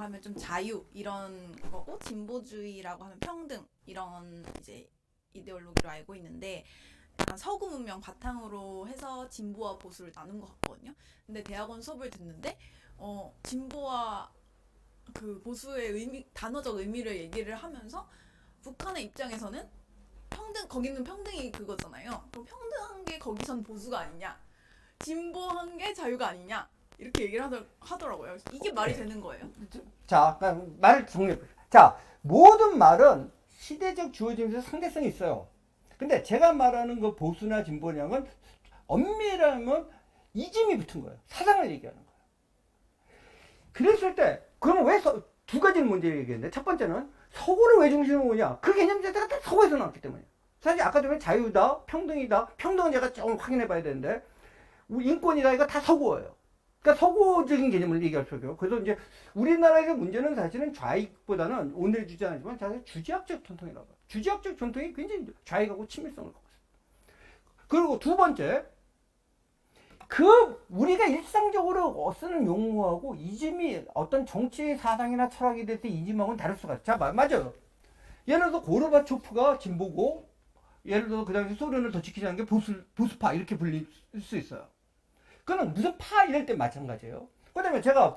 하면 좀 자유 이런 거고 진보주의라고 하면 평등 이런 이제 이데올로기로 알고 있는데 약간 서구 문명 바탕으로 해서 진보와 보수를 나눈 것 같거든요. 근데 대학원 수업을 듣는데 진보와 그 보수의 의미 단어적 의미를 얘기를 하면서 북한의 입장에서는 거기는 평등이 그거잖아요. 그럼 평등한 게 거기선 보수가 아니냐? 진보한 게 자유가 아니냐? 이렇게 얘기를 하더라고요. 이게 말이 되는 거예요? 자, 말을 정리해 보세요. 자, 모든 말은 시대적 주어짐에서 상대성이 있어요. 근데 제가 말하는 그 보수나 진보냐는 엄밀하면 이즘이 붙은 거예요. 사상을 얘기하는 거예요. 그랬을 때, 그러면 왜 두 가지는 먼저 얘기했는데, 첫 번째는 서구를 왜 중심으로 보냐? 그 개념 자체가 다 서구에서 나왔기 때문이에요. 사실 아까도 왜 자유다, 평등이다, 평등은 제가 좀 확인해 봐야 되는데, 인권이다, 이거 다 서구어예요. 그러니까 서구적인 개념을 얘기할 수 있어요. 그래서 이제 우리나라의 문제는 사실은 좌익보다는 오늘 주장하지만 사실 주지학적 전통이라고 해요. 주지학적 전통이 굉장히 좌익하고 친밀성을 갖고 있어요. 그리고 두 번째, 우리가 일상적으로 쓰는 용어하고 이즘이 어떤 정치 사상이나 철학에 대해서 이즘하고는 다를 수가 있어요. 자, 맞아요. 예를 들어서 고르바초프가 진보고, 예를 들어서 그 당시 소련을 더 지키지 않은 게 보수파 이렇게 불릴 수 있어요. 그거는 무슨 파 이럴 때 마찬가지예요. 그 다음에 제가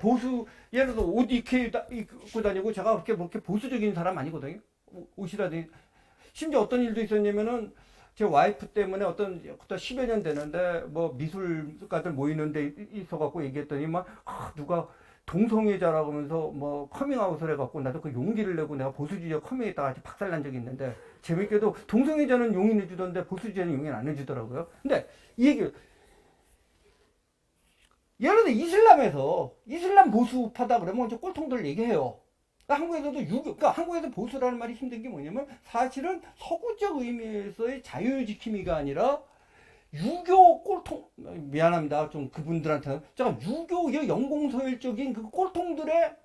예를 들어서 옷 입고 다니고 제가 그렇게 보수적인 사람 아니거든요. 옷이라든지. 심지어 어떤 일도 있었냐면은 제 와이프 때문에 어떤 10여 년 되는데 뭐 미술가들 모이는 데 있어갖고 얘기했더니 누가 동성애자라고 하면서 뭐 커밍아웃을 해갖고 나도 그 용기를 내고 내가 보수주의자 커밍했다가 같이 박살난 적이 있는데 재밌게도 동성애자는 용인해주던데 보수주의자는 용인 안 해주더라고요. 근데 이 얘기 예를 들어 이슬람 보수파다 그러면 이제 꼴통들 얘기해요. 한국에서도 그러니까 한국에서 보수라는 말이 힘든 게 뭐냐면 사실은 서구적 의미에서의 자유지킴이가 아니라 유교 꼴통, 미안합니다. 좀 그분들한테는. 제가 유교의 영공서열적인 그 꼴통들의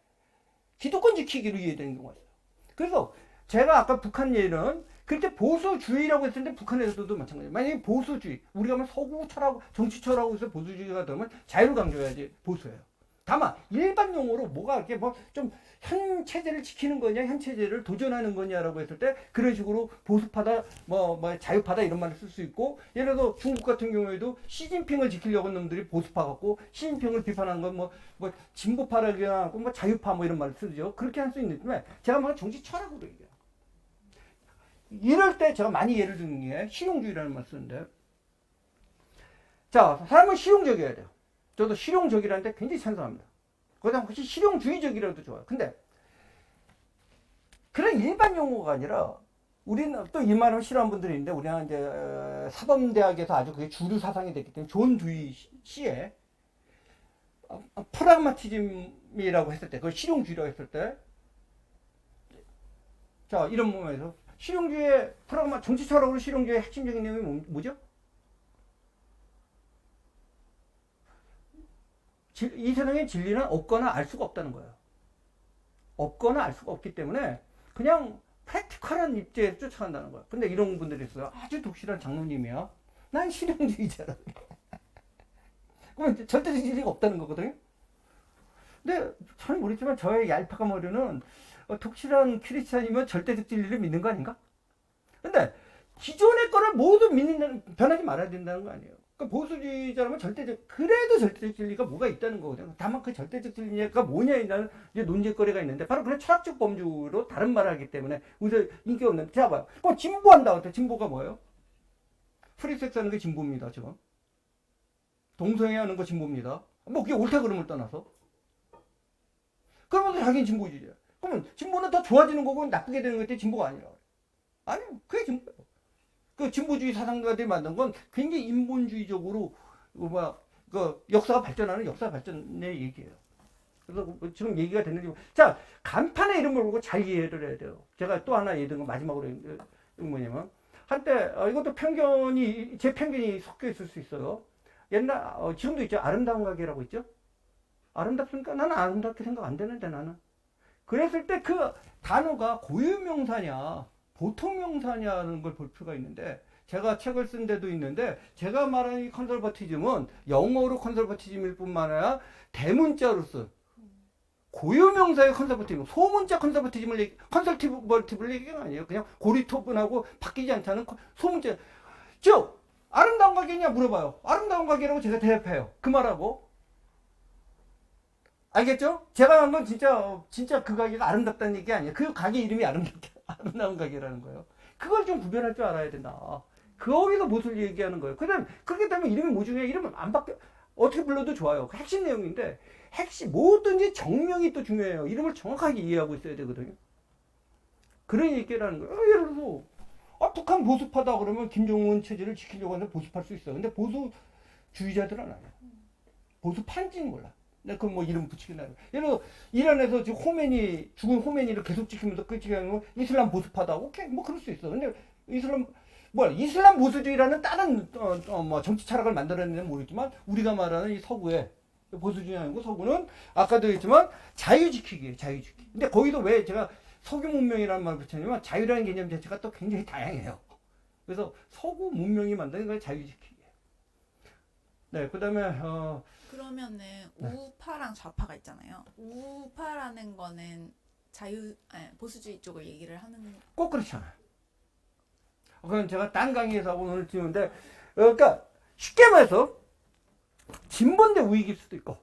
기득권 지키기로 이해되는 경우가 있어요. 그래서 제가 아까 북한 예는 그렇게 보수주의라고 했을 때 북한에서도 마찬가지예요. 만약에 보수주의, 우리가 뭐 서구 철학, 정치 철학으로 해서 보수주의가 되면 자유를 강조해야지 보수예요. 다만 일반 용어로 뭐가 이렇게 뭐 좀 현 체제를 지키는 거냐, 현 체제를 도전하는 거냐라고 했을 때 그런 식으로 보수파다, 뭐 자유파다 이런 말을 쓸 수 있고, 예를 들어 중국 같은 경우에도 시진핑을 지키려고 하는 놈들이 보수파 같고 시진핑을 비판하는 건 뭐 진보파라기나 뭐 자유파 뭐 이런 말을 쓰죠. 그렇게 할 수 있는데 제가 막 정치 철학으로 얘기해요. 이럴 때 제가 많이 예를 드는 게 실용주의라는 말 쓰는데, 자, 사람은 실용적이어야 돼요. 저도 실용적이라는 데 굉장히 찬성합니다. 그다음 혹시 실용주의적이라도 좋아요. 근데 그런 일반 용어가 아니라 우리는 또 이 말을 싫어하는 분들이 있는데, 우리는 이제 사범대학에서 아주 그게 주류 사상이 됐기 때문에 존 두이 씨의 프라그마티즘이라고 했을 때, 그걸 실용주의라고 했을 때, 자, 이런 부분에서 실용주의의 정치 철학으로 실용주의의 핵심적인 내용이 뭐죠? 이 세상의 진리는 없거나 알 수가 없다는 거예요. 없거나 알 수가 없기 때문에 그냥 프랙티컬한 입지에 쫓아간다는 거예요. 근데 이런 분들이 있어요. 아주 독실한 장로님이야. 난 실용주의자라. 그러면 절대적 진리가 없다는 거거든요. 근데 잘 모르지만 저의 얄팍한 머리는 독실한 크리스찬이면 절대적 진리를 믿는 거 아닌가? 근데 기존의 거를 모두 변하지 말아야 된다는 거 아니에요. 그러니까 보수주의자라면 그래도 절대적 진리가 뭐가 있다는 거거든요. 다만 그 절대적 진리가 뭐냐에 대한 이제 논쟁거리가 있는데, 바로 그런 철학적 범주로 다른 말을 하기 때문에 우리가 인기 없는. 자, 봐요. 진보한다. 진보가 뭐예요? 프리섹스 하는 게 진보입니다, 지금. 동성애 하는 거 진보입니다. 뭐 그게 옳다 그름을 떠나서. 그러면 자기는 진보주의자. 그러면 진보는 더 좋아지는 거고 나쁘게 되는 것이 진보가 아니라. 아니, 그게 진보예요. 그 진보주의 사상가들이 만든 건 굉장히 인본주의적으로 역사가 발전하는 역사 발전의 얘기예요. 그래서 지금 얘기가 됐는지, 자, 간판의 이름을 보고 잘 이해를 해야 돼요. 제가 또 하나 예를 든 건 마지막으로 뭐냐면, 한때 이것도 제 편견이 섞여 있을 수 있어요. 지금도 있죠. 아름다운 가게라고 있죠. 아름답습니까? 나는 아름답게 생각 안 되는데, 나는. 그랬을 때 그 단어가 고유명사냐 보통명사냐는 걸 볼 필요가 있는데, 제가 책을 쓴 데도 있는데, 제가 말하는 이 컨설버티즘은 영어로 컨설버티즘일 뿐만 아니라 대문자로 쓴 고유명사의 컨서버티즘, 소문자 컨설티브를 얘기한 거 아니에요. 그냥 고리토분하고 바뀌지 않다는 소문자. 즉 아름다운 가게냐 물어봐요. 아름다운 가게라고 제가 대답해요. 그 말하고. 알겠죠? 제가 한 건 진짜 그 가게가 아름답다는 얘기 아니에요. 그 가게 이름이 아름다운 가게라는 거예요. 그걸 좀 구별할 줄 알아야 된다. 거기서 무엇을 얘기하는 거예요. 그다음 그렇게 되면 이름이 뭐 중요해? 이름은 안 바뀌어. 어떻게 불러도 좋아요. 그 핵심 내용인데 뭐든지 정명이 또 중요해요. 이름을 정확하게 이해하고 있어야 되거든요. 그런 얘기라는 거예요. 예를 들어서 북한 보수파다 그러면 김정은 체제를 지키려고 하는데 보수파일 수 있어요. 근데 보수주의자들은 아니에요. 보수파인지는 몰라. 근데 그건 뭐 이름 붙이겠나. 예를 들어 이란에서 지금 죽은 호메니를 계속 지키면서 끝이게 하는 건 이슬람 보수파다. 오케이, 뭐 그럴 수 있어. 근데 이슬람 보수주의라는 다른 뭐 정치 철학을 만들어내는 모르겠지만 우리가 말하는 이 서구의 보수주의 아니고 서구는 아까도 했지만 자유지키기예요. 자유지키기. 근데 거기도 왜 제가 석유 문명이라는 말을 붙였냐면 자유라는 개념 자체가 또 굉장히 다양해요. 그래서 서구 문명이 만드는 건 자유지키기예요. 네, 그다음에 그러면은 네. 우파랑 좌파가 있잖아요. 우파라는 거는 보수주의 쪽을 얘기를 하는. 꼭 그렇지 않아요. 그건 제가 딴 강의에서 오늘 찍는데 그러니까 쉽게 말해서 진보인데 우익일 수도 있고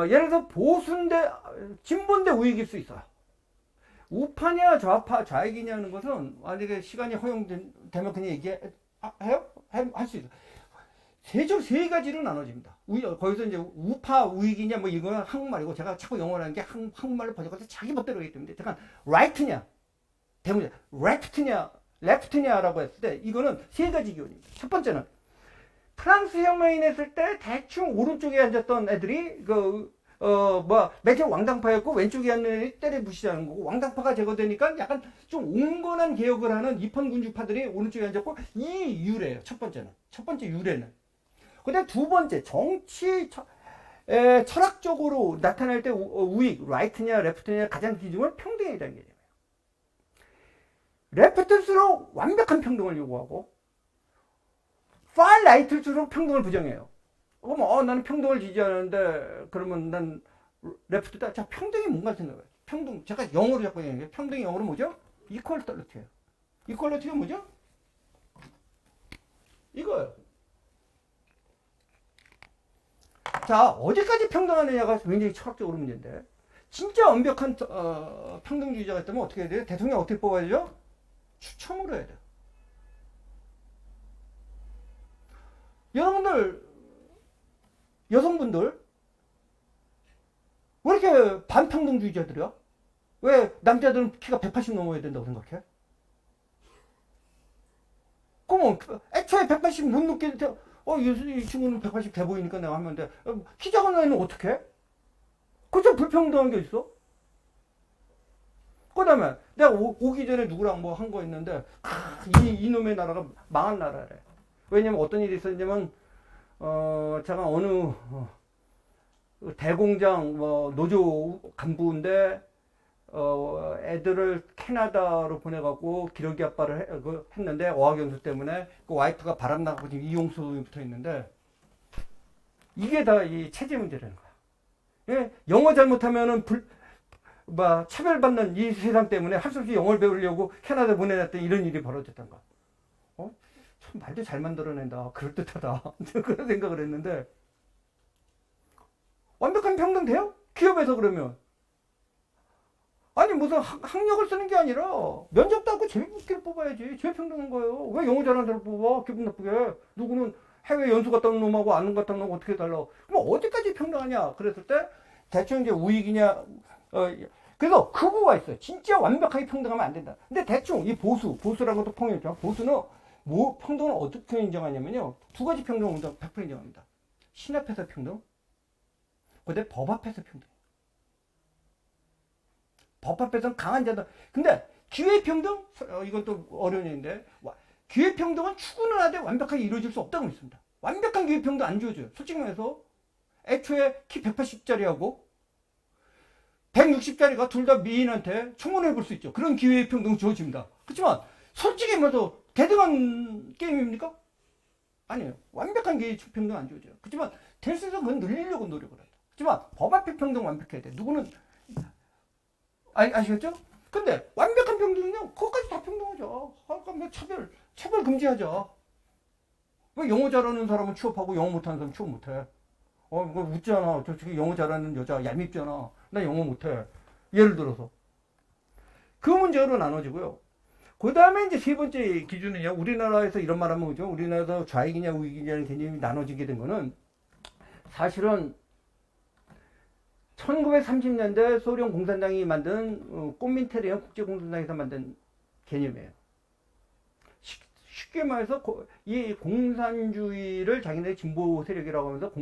예를 들어 보수인데 진보인데 우익일 수 있어요. 우파냐 좌파 좌익이냐는 것은 만약에 시간이 허용되면 그냥 얘기해요? 할 수 있어요. 세 가지로 나눠집니다. 거기서 이제 우파 우익이냐 뭐 이거는 한국말이고 제가 자꾸 영어로 하는 게 한국말로 번역해서 자기 멋대로 하기 때문에 잠깐 right냐 대문자 left냐라고 했을 때 이거는 세 가지 기원입니다. 첫 번째는 프랑스 혁명이 냈을 때 대충 오른쪽에 앉았던 애들이 맨 처음 왕당파였고 왼쪽에 앉는 애들이 때려 부시자는 거고 왕당파가 제거되니까 약간 좀 온건한 개혁을 하는 입헌군주파들이 오른쪽에 앉았고 이 유래예요. 첫 번째 유래는. 근데 두 번째 정치 철학적으로 나타날 때 우익 라이트냐 레프트냐 가장 기준은 평등이라는 개념이에요. 레프트일수록 완벽한 평등을 요구하고 far right일수록 평등을 부정해요. 그럼 나는 평등을 지지하는데 그러면 난 레프트다. 자, 평등이 뭔가 생각해요. 평등. 제가 영어로 자꾸 얘기해요. 평등이 영어로 뭐죠? 이퀄리티예요. 이퀄리티가 뭐죠? 이거예요. 자, 어디까지 평등하느냐가 굉장히 철학적으로 문제인데 진짜 완벽한 평등주의자가 있다면 어떻게 해야 돼요? 대통령 어떻게 뽑아야 되죠? 추첨으로 해야 돼요. 여러분들 여성분들 왜 이렇게 반평등주의자들이야? 왜 남자들은 키가 180 넘어야 된다고 생각해? 그러면 애초에 180 못 넘게 이 친구는 180 돼 보이니까 내가 하면 돼. 키 작은 애는 어떻게 해? 그저 불평등한 게 있어? 그 다음에 내가 오기 전에 누구랑 뭐 한 거 있는데 이놈의 나라가 망한 나라래. 왜냐면 어떤 일이 있었냐면 제가 어느 대공장 노조 간부인데 애들을 캐나다로 보내가고 기러기 아빠를 했는데 어학연수 때문에 그 와이프가 바람나고 지금 이용수에 붙어 있는데 이게 다 이 체제 문제라는 거야. 예? 영어 잘못하면은 차별받는 이 세상 때문에 할 수 없이 영어를 배우려고 캐나다 보내놨더니 이런 일이 벌어졌던 거야. 참 말도 잘 만들어낸다. 그럴듯하다. 그런 생각을 했는데 완벽한 평등 돼요? 기업에서 그러면 아니 무슨 학력을 쓰는 게 아니라 면접도 하고 제일 붙기를 뽑아야지. 제일 평등한 거예요. 왜 영어 잘하는 사람 뽑아? 기분 나쁘게. 누구는 해외 연수 갔다 온 놈하고 안 갔다 온 놈하고 어떻게 달라. 그럼 어디까지 평등하냐. 그랬을 때 대충 이제 우익이냐 그래서 극우가 있어요. 진짜 완벽하게 평등하면 안 된다. 근데 대충 이 보수라는 것도 평등이죠. 보수는 평등을 어떻게 인정하냐면요. 두 가지 평등을 100% 인정합니다. 신 앞에서 평등, 그다음에 법 앞에서 평등. 법 앞에서는 강한 자들. 근데 기회평등? 이건 또 어려운 얘기인데 기회평등은 추구는 하되 완벽하게 이루어질 수 없다고 믿습니다. 완벽한 기회평등 안 주어져요. 솔직히 말해서 애초에 키 180짜리하고 160짜리가 둘 다 미인한테 청혼해 볼 수 있죠. 그런 기회평등 주어집니다. 그렇지만 솔직히 말해서 대등한 게임입니까? 아니에요. 완벽한 기회평등 안 주어져요. 그렇지만 될 수 있으면 그건 늘리려고 노력을 해요. 하지만 법 앞에 평등 완벽해야 돼. 누구는 아시겠죠? 근데 완벽한 평등은요, 그것까지 다 평등하죠. 그러니까 차별 금지하자. 왜 영어 잘하는 사람은 취업하고 영어 못하는 사람은 취업 못해? 그거 웃잖아. 저기 영어 잘하는 여자 얄밉잖아. 나 영어 못해. 예를 들어서. 그 문제로 나눠지고요. 그 다음에 이제 세 번째 기준은요, 우리나라에서 이런 말 하면 그죠? 우리나라에서 좌익이냐 우익이냐는 개념이 나눠지게 된 거는 사실은 1930년대 소련 공산당이 만든 꽃민테르 국제공산당에서 만든 개념이에요. 쉽게 말해서 이 공산주의를 자기네의 진보 세력이라고 하면서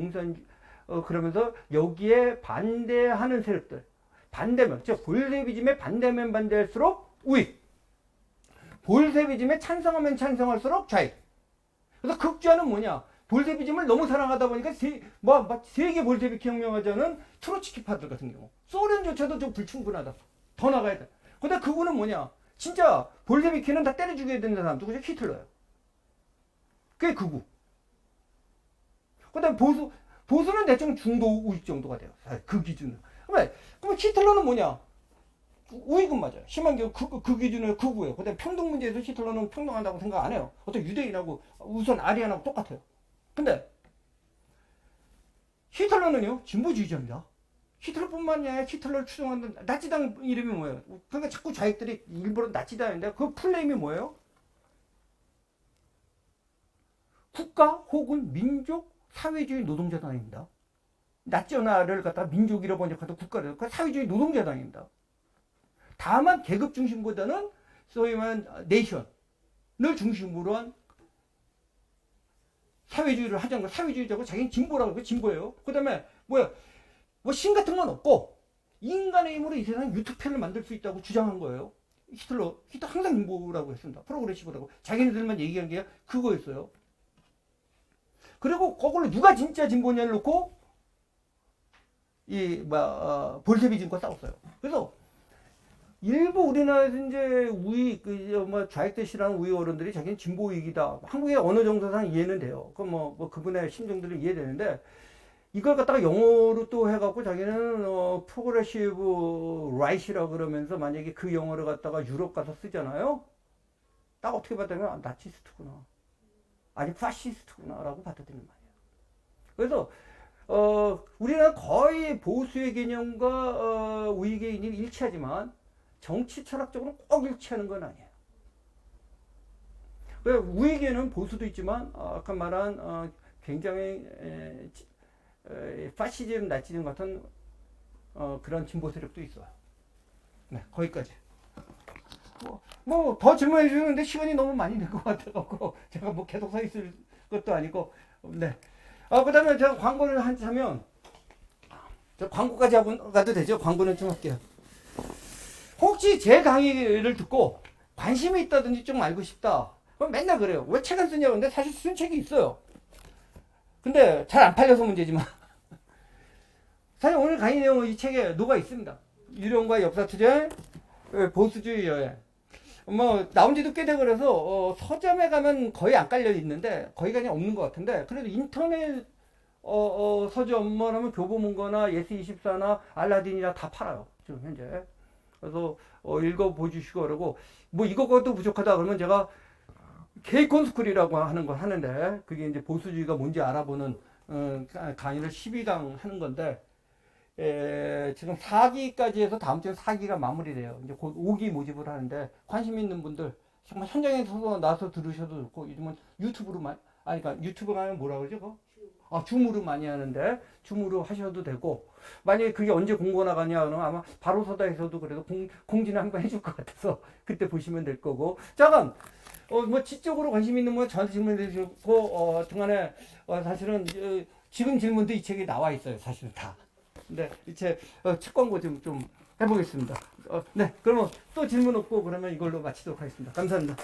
그러면서 여기에 반대하는 세력들, 반대면, 즉 볼셰비즘에 반대면 반대할수록 우익, 볼셰비즘에 찬성하면 찬성할수록 좌익. 그래서 극좌는 뭐냐? 볼셰비즘을 너무 사랑하다 보니까 세계 볼셰비키 혁명하자는 트로츠키파들 같은 경우, 소련조차도 좀 불충분하다. 더 나가야 돼. 근데 그분은 뭐냐? 진짜 볼셰비키는 다 때려 죽여야 되는 사람 누구죠? 히틀러예요. 그게 극우. 그다음 보수는 대충 중도 우익 정도가 돼요. 그 기준은. 그럼 히틀러는 뭐냐? 우익은 맞아요. 심한 경우 그 기준은 극우예요. 그다음 평등 문제에서 히틀러는 평등한다고 생각 안 해요. 어떤 유대인하고 우선 아리안하고 똑같아요. 근데 히틀러는요, 진보주의자입니다. 히틀러뿐만이 아니라 히틀러를 추종하는 나치당 이름이 뭐예요? 그러니까 자꾸 좌익들이 일부러 나치당인데 그 플레임이 뭐예요? 국가 혹은 민족 사회주의 노동자당입니다. 나치나라를 갖다 민족이라고 번역해도 국가를 사회주의 노동자당입니다. 다만 계급 중심보다는 소위 말하는 네이션을 중심으로 한 사회주의를 하자는 거. 사회주의자고 자기는 진보라고 해요. 진보예요. 그 다음에 신 같은 건 없고 인간의 힘으로 이 세상에 유토피아를 만들 수 있다고 주장한 거예요. 히틀러 항상 진보라고 했습니다. 프로그레시브라고. 자기네들만 얘기한 게 그거였어요. 그리고 거꾸로 누가 진짜 진보냐를 놓고 볼셰비즘과 싸웠어요. 그래서 일부 우리나라에서 이제 우익, 좌익대 싫어하는 우익 어른들이 자기는 진보 우익이다. 한국에 어느 정도상 이해는 돼요. 그분의 심정들은 이해되는데, 이걸 갖다가 영어로 또 해갖고 자기는, 프로그레시브 라이트라고 그러면서 만약에 그 영어를 갖다가 유럽 가서 쓰잖아요? 딱 어떻게 받아들이면, 나치스트구나. 아니, 파시스트구나. 라고 받아들이는 말이에요. 그래서, 우리는 거의 보수의 개념과, 우익의 개념이 일치하지만, 정치 철학적으로 꼭 일치하는 건 아니에요. 우익에는 보수도 있지만 아까 말한 굉장히 파시즘, 나치즘 같은 그런 진보 세력도 있어요. 네, 거기까지. 더 질문해 주는데 시간이 너무 많이 된 것 같아갖고 제가 계속 서 있을 것도 아니고. 네. 그다음에 제가 광고를 하면 광고까지 하고 가도 되죠? 광고는 좀 할게요. 혹시 제 강의를 듣고 관심이 있다든지 좀 알고 싶다. 그럼 맨날 그래요. 왜 책 안 쓰냐고. 근데 사실 쓴 책이 있어요. 근데 잘 안 팔려서 문제지만. 사실 오늘 강의 내용은 이 책에 녹아 있습니다. 유령과 역사 투자의 보수주의 여행. 나온 지도 꽤 되고 그래서 서점에 가면 거의 안 깔려 있는데, 거의가 그냥 없는 것 같은데, 그래도 인터넷 서점만 하면 교보문고나 예스24나 알라딘이나 다 팔아요. 지금 현재. 그래서 읽어보시고 그러고, 이것도 부족하다 그러면 제가 케이콘 스쿨이라고 하는 걸 하는데, 그게 이제 보수주의가 뭔지 알아보는 강의를 12강 하는 건데, 지금 4기까지 해서 다음 주에 4기가 마무리돼요. 이제 곧 5기 모집을 하는데, 관심 있는 분들 정말 현장에서 나서 들으셔도 좋고, 요즘은 유튜브로 그러니까 유튜브 가면 뭐라 그러죠? 그거? 줌으로 많이 하는데 줌으로 하셔도 되고, 만약에 그게 언제 공고 나가냐 그러면 아마 바로서다에서도 그래도 공지는 한번 해줄 것 같아서 그때 보시면 될 거고. 잠깐 지적으로 관심 있는 분 저한테 질문해 주시고, 중간에 사실은 지금 질문도 이 책에 나와 있어요. 사실은 다. 근데 이책 광고 좀 해보겠습니다. 네, 그러면 또 질문 없고 그러면 이걸로 마치도록 하겠습니다. 감사합니다.